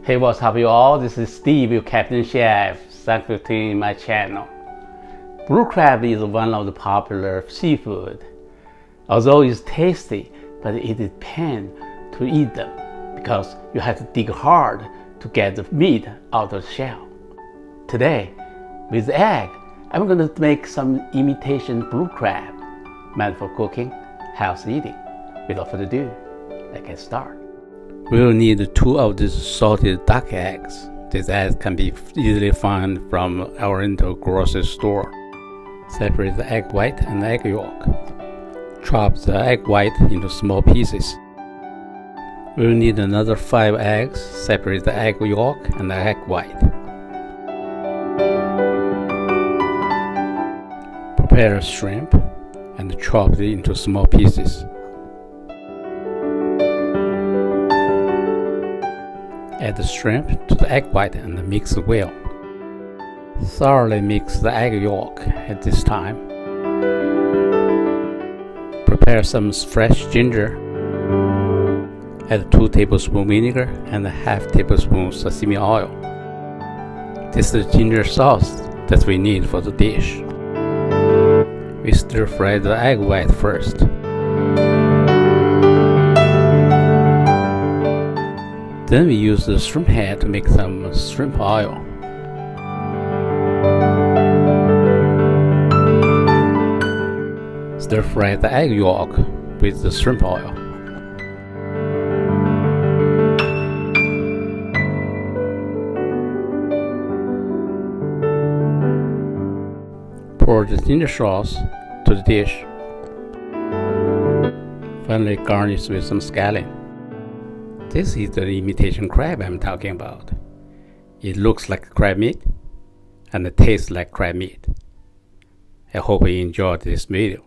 Hey, what's up you all? This is Steve, your Captain Chef. Thanks for tuning in my channel. Blue crab is one of the popular seafood. Although it's tasty, but it is pain to eat them because you have to dig hard to get the meat out of the shell. Today, with egg, I'm going to make some imitation blue crab, meant for cooking, healthy eating. Without further ado, let's get started. We will need 2 of these salted duck eggs. These eggs can be easily found from Oriental grocery store. Separate the egg white and the egg yolk. Chop the egg white into small pieces. We will need another 5 eggs. Separate the egg yolk and the egg white. Prepare shrimp and chop it into small pieces. Add the shrimp to the egg white and mix well. Thoroughly mix the egg yolk at this time. Prepare some fresh ginger. Add 2 tablespoons vinegar and a half tablespoon sesame oil. This is the ginger sauce that we need for the dish. We stir fry the egg white first. Then we use the shrimp head to make some shrimp oil. Stir fry the egg yolk with the shrimp oil. Pour the ginger sauce to the dish. Finally garnish with some scallion. This is the imitation crab I'm talking about. It looks like crab meat and it tastes like crab meat. I hope you enjoyed this video.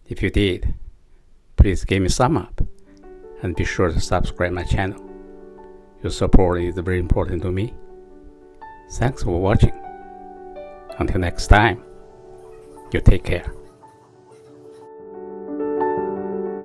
If you did, please give me a thumb up and be sure to subscribe my channel. Your support is very important to me. Thanks for watching. Until next time, you take care.